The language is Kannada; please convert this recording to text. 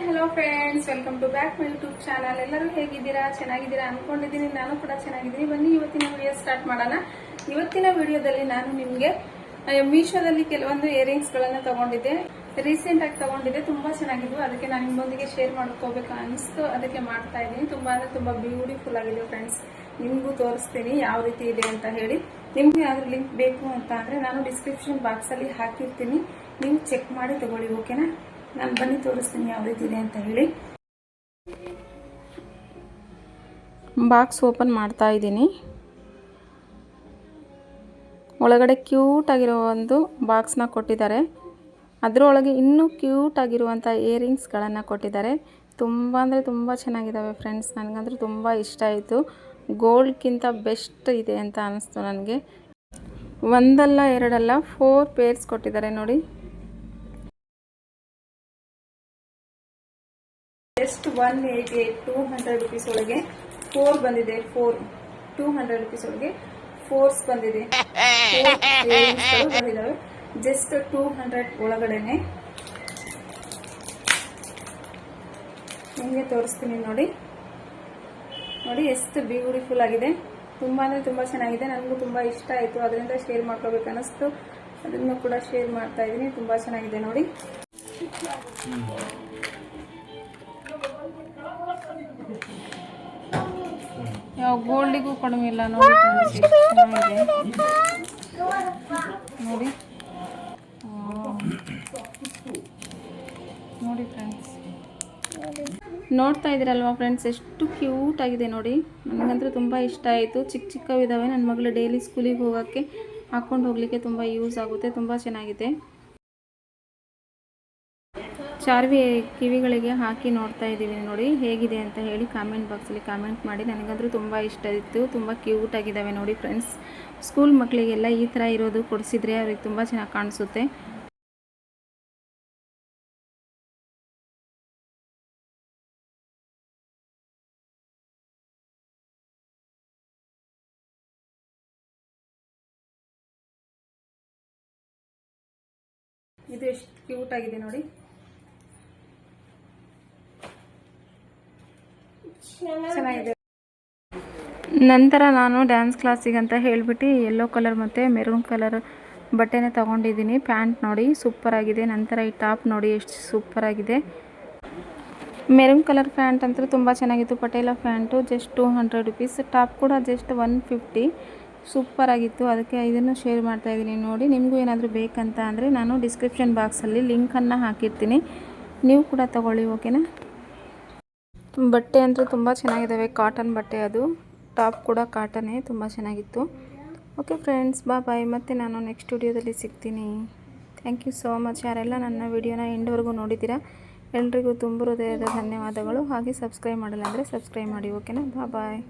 Hello friends, welcome to back my YouTube channel. ಎಲ್ಲರೂ ಹೇಗಿದ್ದೀರಾ? ಚೆನ್ನಾಗಿದ್ದೀರಾ ಅನ್ಕೊಂಡಿದ್ದೀನಿ. ನಾನು ಕೂಡ ಚೆನ್ನಾಗಿದ್ದೀನಿ. ಬನ್ನಿ ಇವತ್ತಿನ ವಿಡಿಯೋ ಸ್ಟಾರ್ಟ್ ಮಾಡೋಣ. ಇವತ್ತಿನ ವಿಡಿಯೋದಲ್ಲಿ ನಾನು ನಿಮಗೆ ಮೀಶೋದಲ್ಲಿ ಕೆಲವೊಂದು ಇಯರಿಂಗ್ಸ್ ಗಳನ್ನ ತಗೊಂಡಿದ್ದೆ. ರೀಸೆಂಟ್ ಆಗಿ ತಗೊಂಡಿದ್ದೆ, ತುಂಬಾ ಚೆನ್ನಾಗಿದ್ವು. ಅದಕ್ಕೆ ನಾನು ನಿಮ್ಮೊಂದಿಗೆ ಶೇರ್ ಮಾಡ್ಕೋಬೇಕು ಅನಿಸ್ತು, ಅದಕ್ಕೆ ಮಾಡ್ತಾ ಇದ್ದೀನಿ. ತುಂಬಾ ಅಂದ್ರೆ ತುಂಬಾ ಬ್ಯೂಟಿಫುಲ್ ಆಗಿದೆ ಫ್ರೆಂಡ್ಸ್. ನಿಮಗೂ ತೋರಿಸ್ತೀನಿ ಯಾವ ರೀತಿ ಇದೆ ಅಂತ ಹೇಳಿ. ನಿಮ್ಗೆ ಯಾವ್ದು ಲಿಂಕ್ ಬೇಕು ಅಂತ ಅಂದ್ರೆ ನಾನು ಡಿಸ್ಕ್ರಿಪ್ಷನ್ ಬಾಕ್ಸ್ ಅಲ್ಲಿ ಹಾಕಿರ್ತೀನಿ, ನೀವು ಚೆಕ್ ಮಾಡಿ ತಗೊಳ್ಳಿ. ಓಕೆನಾ? ನಾನು ಬನ್ನಿ ತೋರಿಸ್ತೀನಿ ಯಾವ ರೀತಿ ಇದೆ ಅಂತ ಹೇಳಿ. ಬಾಕ್ಸ್ ಓಪನ್ ಮಾಡ್ತಾ ಇದ್ದೀನಿ. ಒಳಗಡೆ ಕ್ಯೂಟ್ ಆಗಿರೋ ಒಂದು ಬಾಕ್ಸ್ನ ಕೊಟ್ಟಿದ್ದಾರೆ. ಅದರೊಳಗೆ ಇನ್ನೂ ಕ್ಯೂಟ್ ಆಗಿರುವಂಥ ಇಯರಿಂಗ್ಸ್ಗಳನ್ನು ಕೊಟ್ಟಿದ್ದಾರೆ. ತುಂಬ ಅಂದರೆ ತುಂಬ ಚೆನ್ನಾಗಿದ್ದಾವೆ ಫ್ರೆಂಡ್ಸ್. ನನಗಂದ್ರೆ ತುಂಬ ಇಷ್ಟ ಆಯಿತು. ಗೋಲ್ಡ್ಗಿಂತ ಬೆಸ್ಟ್ ಇದೆ ಅಂತ ಅನ್ನಿಸ್ತು ನನಗೆ. ಒಂದಲ್ಲ ಎರಡಲ್ಲ 4 ಪೇರ್ಸ್ ಕೊಟ್ಟಿದ್ದಾರೆ ನೋಡಿ. ಜಸ್ಟ್ 188 200 ರೂಪೀಸ್ ಒಳಗೆ 4 ಬಂದಿದೆ. 200 ರೂಪೀಸ್ ಒಳಗೆ 4 ಬಂದಿದೆ. 4 ಬಂದಿದ್ದಾವೆ ಜಸ್ಟ್ 200 ಒಳಗಡೆನೆ. ನಿಮಗೆ ತೋರಿಸ್ತೀನಿ ನೋಡಿ. ನೋಡಿ ಎಷ್ಟು ಬ್ಯೂಟಿಫುಲ್ ಆಗಿದೆ. ತುಂಬಾ ಅಂದರೆ ತುಂಬ ಚೆನ್ನಾಗಿದೆ. ನನಗೂ ತುಂಬ ಇಷ್ಟ ಆಯಿತು, ಅದರಿಂದ ಶೇರ್ ಮಾಡ್ಕೋಬೇಕು ಅನ್ನಿಸ್ತು. ಅದನ್ನು ಕೂಡ ಶೇರ್ ಮಾಡ್ತಾ ಇದ್ದೀನಿ. ತುಂಬ ಚೆನ್ನಾಗಿದೆ ನೋಡಿ. ಯಾವ ಗೋಲ್ಡಿಗೂ ಕಡಿಮೆ ಇಲ್ಲ ನೋಡಿ. ನೋಡಿ ನೋಡಿ ಫ್ರೆಂಡ್ಸ್, ನೋಡ್ತಾ ಇದ್ದೀರಲ್ವಾ ಫ್ರೆಂಡ್ಸ್, ಎಷ್ಟು ಕ್ಯೂಟ್ ಆಗಿದೆ ನೋಡಿ. ನನಗಂತೂ ತುಂಬ ಇಷ್ಟ ಆಯಿತು. ಚಿಕ್ಕ ಚಿಕ್ಕವಿದ್ದಾವೆ. ನನ್ನ ಮಗಳು ಡೈಲಿ ಸ್ಕೂಲಿಗೆ ಹೋಗೋಕ್ಕೆ ಹಾಕ್ಕೊಂಡು ಹೋಗಲಿಕ್ಕೆ ತುಂಬ ಯೂಸ್ ಆಗುತ್ತೆ. ತುಂಬ ಚೆನ್ನಾಗಿದೆ. ಚಾರ್ವಿ ಕಿವಿಗಳಿಗೆ ಹಾಕಿ ನೋಡ್ತಾ ಇದ್ದೀವಿ ನೋಡಿ. ಹೇಗಿದೆ ಅಂತ ಹೇಳಿ ಕಾಮೆಂಟ್ ಬಾಕ್ಸಲ್ಲಿ ಕಾಮೆಂಟ್ ಮಾಡಿ. ನನಗಂತೂ ತುಂಬ ಇಷ್ಟ ಇತ್ತು. ತುಂಬ ಕ್ಯೂಟ್ ಆಗಿದ್ದಾವೆ ನೋಡಿ ಫ್ರೆಂಡ್ಸ್. ಸ್ಕೂಲ್ ಮಕ್ಕಳಿಗೆಲ್ಲ ಈ ಥರ ಇರೋದು ಕೊಡಿಸಿದ್ರೆ ಅವ್ರಿಗೆ ತುಂಬ ಚೆನ್ನಾಗಿ ಕಾಣಿಸುತ್ತೆ. ಇದು ಎಷ್ಟು ಕ್ಯೂಟ್ ಆಗಿದೆ ನೋಡಿ. ಚೆನ್ನಾಗಿದೆ. ನಂತರ ನಾನು ಡ್ಯಾನ್ಸ್ ಕ್ಲಾಸಿಗೆ ಅಂತ ಹೇಳಿಬಿಟ್ಟು ಯೆಲ್ಲೋ ಕಲರ್ ಮತ್ತು ಮೆರೂನ್ ಕಲರ್ ಬಟ್ಟೆನೇ ತೊಗೊಂಡಿದ್ದೀನಿ. ಪ್ಯಾಂಟ್ ನೋಡಿ ಸೂಪರ್ ಆಗಿದೆ. ನಂತರ ಈ ಟಾಪ್ ನೋಡಿ ಎಷ್ಟು ಸೂಪರ್ ಆಗಿದೆ. ಮೆರೂನ್ ಕಲರ್ ಪ್ಯಾಂಟ್ ಅಂತೂ ತುಂಬ ಚೆನ್ನಾಗಿತ್ತು. Patel pant just 200 rupees. Top ಕೂಡ ಜಸ್ಟ್ 150. ಸೂಪರ್ ಆಗಿತ್ತು. ಅದಕ್ಕೆ ಇದನ್ನು ಶೇರ್ ಮಾಡ್ತಾ ಇದ್ದೀನಿ ನೋಡಿ. ನಿಮಗೂ ಏನಾದರೂ ಬೇಕಂತ ಅಂದರೆ ನಾನು ಡಿಸ್ಕ್ರಿಪ್ಷನ್ ಬಾಕ್ಸಲ್ಲಿ ಲಿಂಕನ್ನು ಹಾಕಿರ್ತೀನಿ, ನೀವು ಕೂಡ ತಗೊಳ್ಳಿ. ಓಕೆನಾ? ಬಟ್ಟೆ ಅಂತೂ ತುಂಬ ಚೆನ್ನಾಗಿದ್ದಾವೆ. ಕಾಟನ್ ಬಟ್ಟೆ, ಅದು ಟಾಪ್ ಕೂಡ ಕಾಟನ್ನೇ. ತುಂಬ ಚೆನ್ನಾಗಿತ್ತು. Okay friends, bye. ಮತ್ತೆ ನಾನು ನೆಕ್ಸ್ಟ್ ವಿಡಿಯೋದಲ್ಲಿ ಸಿಗ್ತೀನಿ. Thank you so much. ಯಾರೆಲ್ಲ ನನ್ನ ವಿಡಿಯೋನ ಎಂಡ್ವರೆಗೂ ನೋಡಿದ್ದೀರಾ ಎಲ್ರಿಗೂ ತುಂಬ ಹೃದಯದ ಧನ್ಯವಾದಗಳು. ಹಾಗೆ ಸಬ್ಸ್ಕ್ರೈಬ್ ಮಾಡಿಲ್ಲ ಅಂದರೆ ಸಬ್ಸ್ಕ್ರೈಬ್ ಮಾಡಿ. ಓಕೆನಾ? ಬಾಯ್.